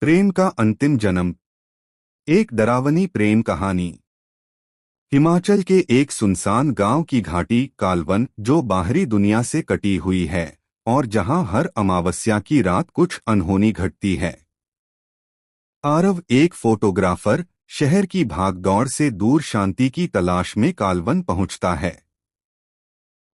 प्रेम का अंतिम जन्म। एक डरावनी प्रेम कहानी। हिमाचल के एक सुनसान गांव की घाटी कालवन, जो बाहरी दुनिया से कटी हुई है और जहां हर अमावस्या की रात कुछ अनहोनी घटती है। आरव एक फोटोग्राफर शहर की भागदौड़ से दूर शांति की तलाश में कालवन पहुंचता है।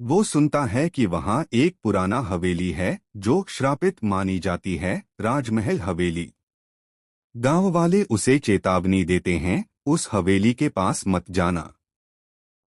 वो सुनता है कि वहां एक पुराना हवेली है जो श्रापित मानी जाती है, राजमहल हवेली। गांव वाले उसे चेतावनी देते हैं, उस हवेली के पास मत जाना।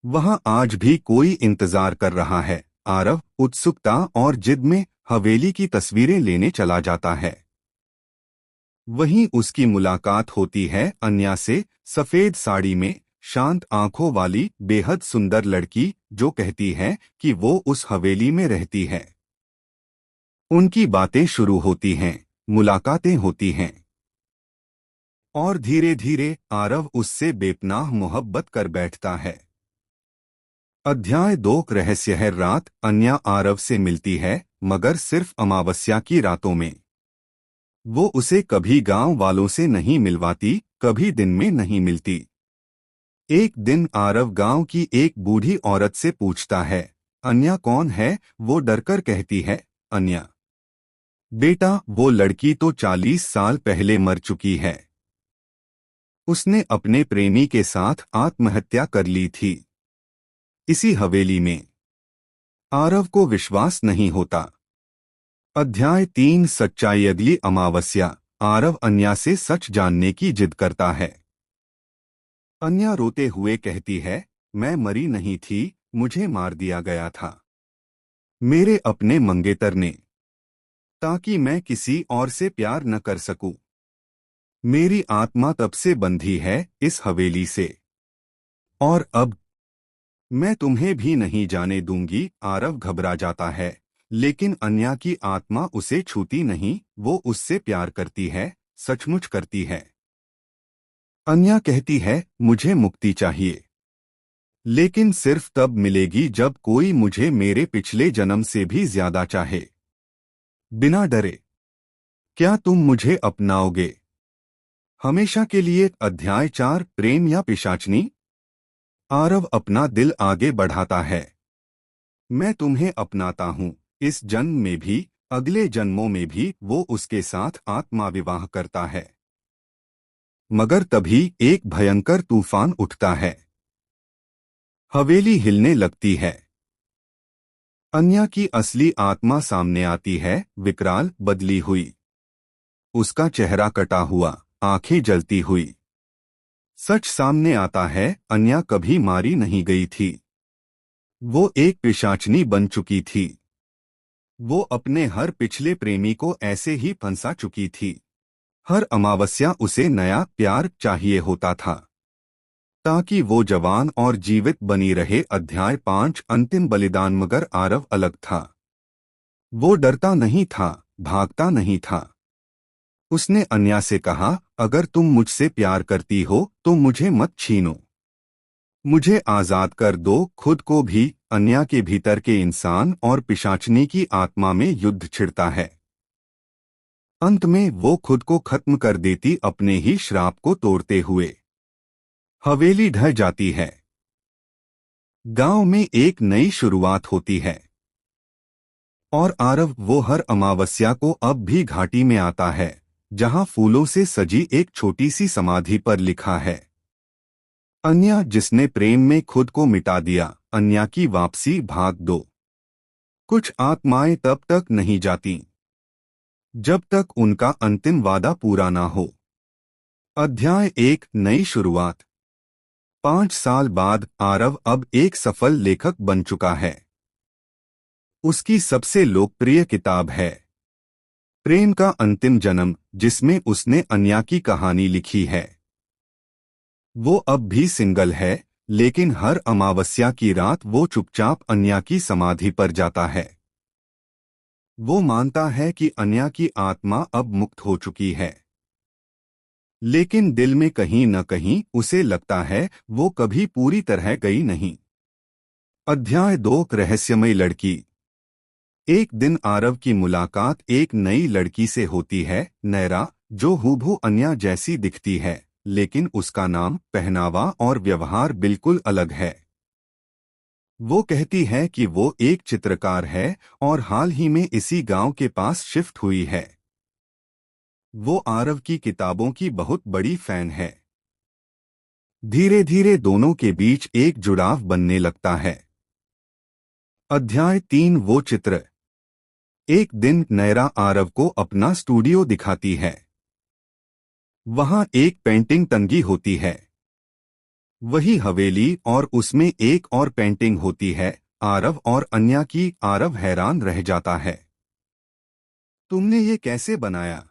वहां आज भी कोई इंतजार कर रहा है। आरव उत्सुकता और जिद में हवेली की तस्वीरें लेने चला जाता है। वहीं उसकी मुलाकात होती है अन्या से, सफेद साड़ी में, शांत आंखों वाली बेहद सुंदर लड़की, जो कहती है कि वो उस हवेली में रहती है। उनकी बातें शुरू होती हैं, मुलाकातें होती हैं और धीरे धीरे आरव उससे बेपनाह मोहब्बत कर बैठता है। अध्याय 2 रहस्य है रात। अन्या आरव से मिलती है, मगर सिर्फ अमावस्या की रातों में। वो उसे कभी गांव वालों से नहीं मिलवाती, कभी दिन में नहीं मिलती। एक दिन आरव गांव की एक बूढ़ी औरत से पूछता है, अन्या कौन है? वो डरकर कहती है, अन्या बेटा, वो लड़की तो 40 साल पहले मर चुकी है। उसने अपने प्रेमी के साथ आत्महत्या कर ली थी, इसी हवेली में। आरव को विश्वास नहीं होता। अध्याय 3 सच्चाई। अगली अमावस्या आरव अन्या से सच जानने की जिद करता है। अन्या रोते हुए कहती है, मैं मरी नहीं थी, मुझे मार दिया गया था मेरे अपने मंगेतर ने, ताकि मैं किसी और से प्यार न कर सकूं। मेरी आत्मा तब से बंधी है इस हवेली से, और अब मैं तुम्हें भी नहीं जाने दूंगी। आरव घबरा जाता है, लेकिन अन्या की आत्मा उसे छूती नहीं। वो उससे प्यार करती है, सचमुच करती है। अन्या कहती है, मुझे मुक्ति चाहिए, लेकिन सिर्फ तब मिलेगी जब कोई मुझे मेरे पिछले जन्म से भी ज्यादा चाहे, बिना डरे। क्या तुम मुझे अपनाओगे हमेशा के लिए? अध्याय 4 प्रेम या पिशाचनी। आरव अपना दिल आगे बढ़ाता है। मैं तुम्हें अपनाता हूँ, इस जन्म में भी, अगले जन्मों में भी। वो उसके साथ आत्मा विवाह करता है। मगर तभी एक भयंकर तूफान उठता है। हवेली हिलने लगती है। अन्या की असली आत्मा सामने आती है, विकराल, बदली हुई। उसका चेहरा कटा हुआ, आंखें जलती हुई। सच सामने आता है, अन्या कभी मारी नहीं गई थी। वो एक पिशाचनी बन चुकी थी। वो अपने हर पिछले प्रेमी को ऐसे ही फंसा चुकी थी। हर अमावस्या उसे नया प्यार चाहिए होता था, ताकि वो जवान और जीवित बनी रहे। अध्याय 5 अंतिम बलिदान। मगर आरव अलग था। वो डरता नहीं था, भागता नहीं था। उसने अन्या से कहा, अगर तुम मुझसे प्यार करती हो तो मुझे मत छीनो, मुझे आजाद कर दो, खुद को भी। अन्या के भीतर के इंसान और पिशाचनी की आत्मा में युद्ध छिड़ता है। अंत में वो खुद को खत्म कर देती, अपने ही श्राप को तोड़ते हुए। हवेली ढह जाती है। गांव में एक नई शुरुआत होती है, और आरव वो हर अमावस्या को अब भी घाटी में आता है, जहां फूलों से सजी एक छोटी सी समाधि पर लिखा है, अन्या जिसने प्रेम में खुद को मिटा दिया, अन्या की वापसी भाग 2। कुछ आत्माएं तब तक नहीं जाती जब तक उनका अंतिम वादा पूरा ना हो। अध्याय 1 नई शुरुआत। 5 साल बाद आरव अब एक सफल लेखक बन चुका है। उसकी सबसे लोकप्रिय किताब है प्रेम का अंतिम जन्म, जिसमें उसने अन्या की कहानी लिखी है। वो अब भी सिंगल है, लेकिन हर अमावस्या की रात वो चुपचाप अन्या की समाधि पर जाता है। वो मानता है कि अन्या की आत्मा अब मुक्त हो चुकी है, लेकिन दिल में कहीं न कहीं उसे लगता है वो कभी पूरी तरह गई नहीं। अध्याय 2 रहस्यमयी लड़की। एक दिन आरव की मुलाकात एक नई लड़की से होती है, नैरा, जो हूबहू अन्या जैसी दिखती है, लेकिन उसका नाम, पहनावा और व्यवहार बिल्कुल अलग है। वो कहती है कि वो एक चित्रकार है और हाल ही में इसी गांव के पास शिफ्ट हुई है। वो आरव की किताबों की बहुत बड़ी फैन है। धीरे धीरे दोनों के बीच एक जुड़ाव बनने लगता है। अध्याय 3 वो चित्र। एक दिन नैरा आरव को अपना स्टूडियो दिखाती है। वहां एक पेंटिंग टंगी होती है। वही हवेली और उसमें एक और पेंटिंग होती है, आरव और अन्या की। आरव हैरान रह जाता है। तुमने ये कैसे बनाया?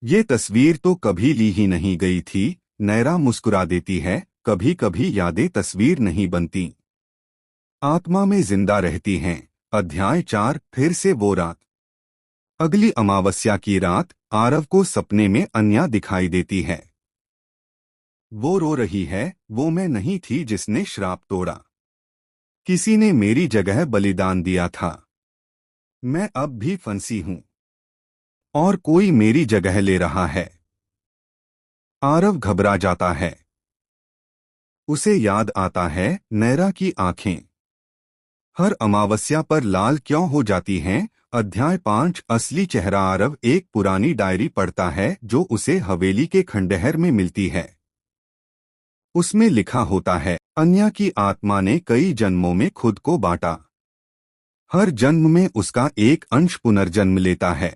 ये तस्वीर तो कभी ली ही नहीं गई थी। नैरा मुस्कुरा देती है। कभी कभी यादें तस्वीर नहीं बनती, आत्मा में जिंदा रहती हैं। अध्याय 4 फिर से वो रात। अगली अमावस्या की रात आरव को सपने में अन्या दिखाई देती है। वो रो रही है। वो मैं नहीं थी जिसने श्राप तोड़ा। किसी ने मेरी जगह बलिदान दिया था। मैं अब भी फंसी हूं और कोई मेरी जगह ले रहा है। आरव घबरा जाता है। उसे याद आता है नैरा की आंखें हर अमावस्या पर लाल क्यों हो जाती हैं। अध्याय 5 असली चेहरा। आरव एक पुरानी डायरी पढ़ता है जो उसे हवेली के खंडहर में मिलती है। उसमें लिखा होता है, अन्या की आत्मा ने कई जन्मों में खुद को बांटा। हर जन्म में उसका एक अंश पुनर्जन्म लेता है।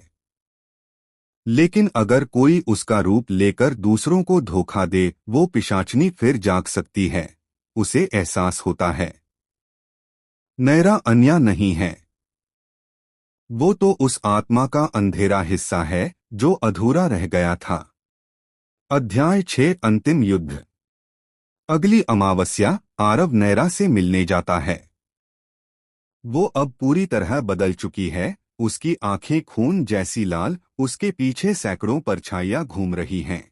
लेकिन अगर कोई उसका रूप लेकर दूसरों को धोखा दे, वो पिशाचनी फिर जाग सकती है। उसे एहसास होता है नैरा अन्या नहीं है। वो तो उस आत्मा का अंधेरा हिस्सा है जो अधूरा रह गया था। अध्याय 6 अंतिम युद्ध। अगली अमावस्या आरव नैरा से मिलने जाता है। वो अब पूरी तरह बदल चुकी है। उसकी आंखें खून जैसी लाल, उसके पीछे सैकड़ों परछाइयां घूम रही हैं।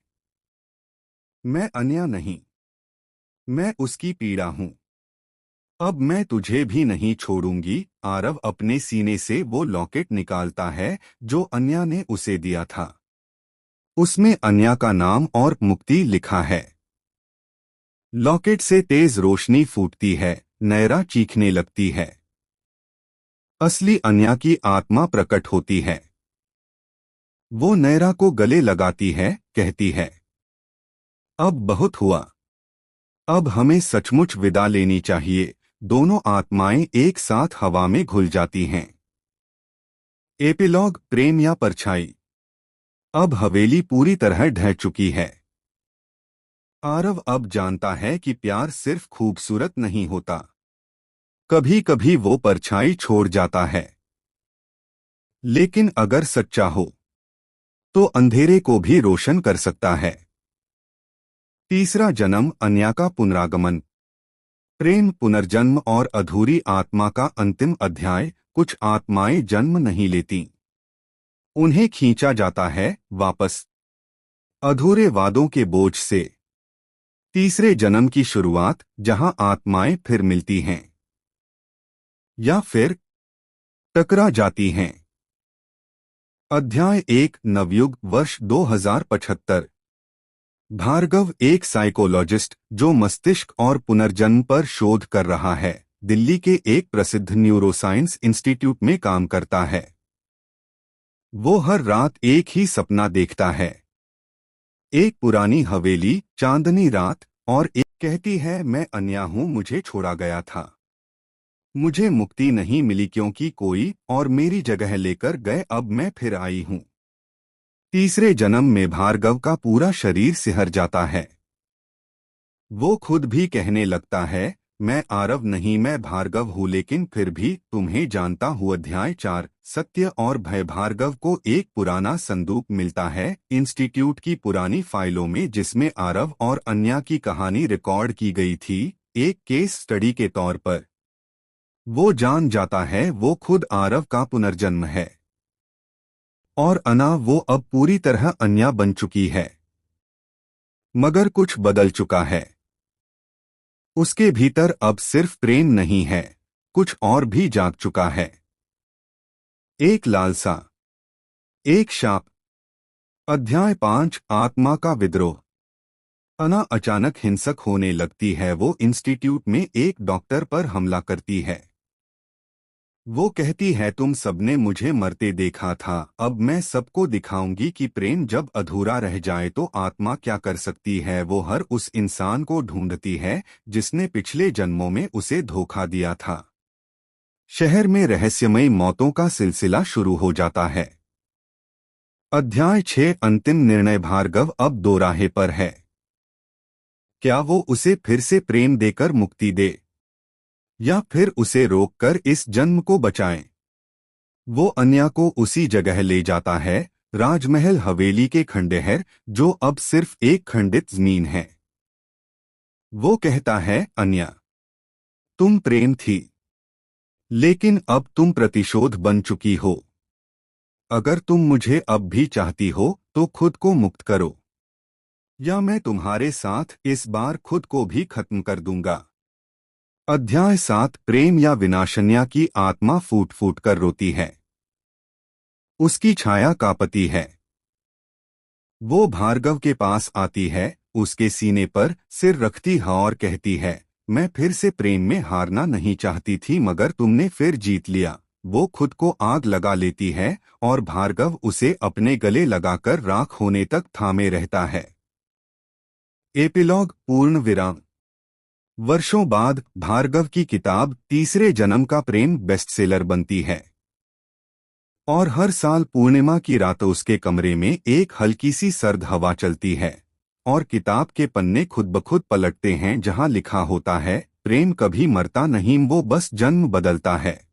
मैं अन्या नहीं, मैं उसकी पीड़ा हूं। अब मैं तुझे भी नहीं छोड़ूंगी। आरव अपने सीने से वो लॉकेट निकालता है जो अन्या ने उसे दिया था। उसमें अन्या का नाम और मुक्ति लिखा है। लॉकेट से तेज रोशनी फूटती है। नैरा चीखने लगती है। असली अन्या की आत्मा प्रकट होती है। वो नैरा को गले लगाती है, कहती है, अब बहुत हुआ। अब हमें सचमुच विदा लेनी चाहिए। दोनों आत्माएं एक साथ हवा में घुल जाती हैं। एपिलॉग प्रेम या परछाई। अब हवेली पूरी तरह ढह चुकी है। आरव अब जानता है कि प्यार सिर्फ खूबसूरत नहीं होता। कभी कभी वो परछाई छोड़ जाता है। लेकिन अगर सच्चा हो तो अंधेरे को भी रोशन कर सकता है। तीसरा जन्म, अन्या का पुनरागमन। प्रेम, पुनर्जन्म और अधूरी आत्मा का अंतिम अध्याय। कुछ आत्माएं जन्म नहीं लेती, उन्हें खींचा जाता है वापस, अधूरे वादों के बोझ से। तीसरे जन्म की शुरुआत, जहां आत्माएं फिर मिलती हैं या फिर टकरा जाती हैं। अध्याय 1 नवयुग, वर्ष 2075। भार्गव एक साइकोलॉजिस्ट जो मस्तिष्क और पुनर्जन्म पर शोध कर रहा है, दिल्ली के एक प्रसिद्ध न्यूरोसाइंस इंस्टीट्यूट में काम करता है। वो हर रात एक ही सपना देखता है, एक पुरानी हवेली, चांदनी रात, और एक कहती है, मैं अन्या हूं, मुझे छोड़ा गया था। मुझे मुक्ति नहीं मिली क्योंकि कोई और मेरी जगह लेकर गए। अब मैं फिर आई हूं। तीसरे जन्म में भार्गव का पूरा शरीर सिहर जाता है। वो खुद भी कहने लगता है, मैं आरव नहीं, मैं भार्गव हूँ, लेकिन फिर भी तुम्हें जानता हूँ। अध्याय 4 सत्य और भय। भार्गव को एक पुराना संदूक मिलता है इंस्टीट्यूट की पुरानी फाइलों में, जिसमें आरव और अन्या की कहानी रिकॉर्ड की गई थी, एक केस स्टडी के तौर पर। वो जान जाता है वो खुद आरव का पुनर्जन्म है और अना वो अब पूरी तरह अन्या बन चुकी है। मगर कुछ बदल चुका है। उसके भीतर अब सिर्फ प्रेम नहीं है, कुछ और भी जाग चुका है। एक लालसा, एक शाप, अध्याय 5 आत्मा का विद्रोह। अना अचानक हिंसक होने लगती है। वो इंस्टीट्यूट में एक डॉक्टर पर हमला करती है। वो कहती है, तुम सबने मुझे मरते देखा था, अब मैं सबको दिखाऊंगी कि प्रेम जब अधूरा रह जाए तो आत्मा क्या कर सकती है। वो हर उस इंसान को ढूंढती है जिसने पिछले जन्मों में उसे धोखा दिया था। शहर में रहस्यमयी मौतों का सिलसिला शुरू हो जाता है। अध्याय 6 अंतिम निर्णय। भार्गव अब दोराहे पर है। क्या वो उसे फिर से प्रेम देकर मुक्ति दे या फिर उसे रोककर इस जन्म को बचाए। वो अन्या को उसी जगह ले जाता है, राजमहल हवेली के खंडहर, जो अब सिर्फ एक खंडित जमीन है। वो कहता है, अन्या, तुम प्रेम थी, लेकिन अब तुम प्रतिशोध बन चुकी हो। अगर तुम मुझे अब भी चाहती हो तो खुद को मुक्त करो, या मैं तुम्हारे साथ इस बार खुद को भी खत्म कर दूंगा। अध्याय 7 प्रेम या विनाशन्या की आत्मा फूट फूट कर रोती है। उसकी छाया का पति है। वो भार्गव के पास आती है, उसके सीने पर सिर रखती है और कहती है, मैं फिर से प्रेम में हारना नहीं चाहती थी, मगर तुमने फिर जीत लिया। वो खुद को आग लगा लेती है और भार्गव उसे अपने गले लगाकर राख होने तक थामे रहता है। एपिलॉग पूर्ण विराम। वर्षों बाद भार्गव की किताब तीसरे जन्म का प्रेम बेस्टसेलर बनती है और हर साल पूर्णिमा की रात उसके कमरे में एक हल्की सी सर्द हवा चलती है और किताब के पन्ने खुद ब खुद पलटते हैं, जहां लिखा होता है, प्रेम कभी मरता नहीं, वो बस जन्म बदलता है।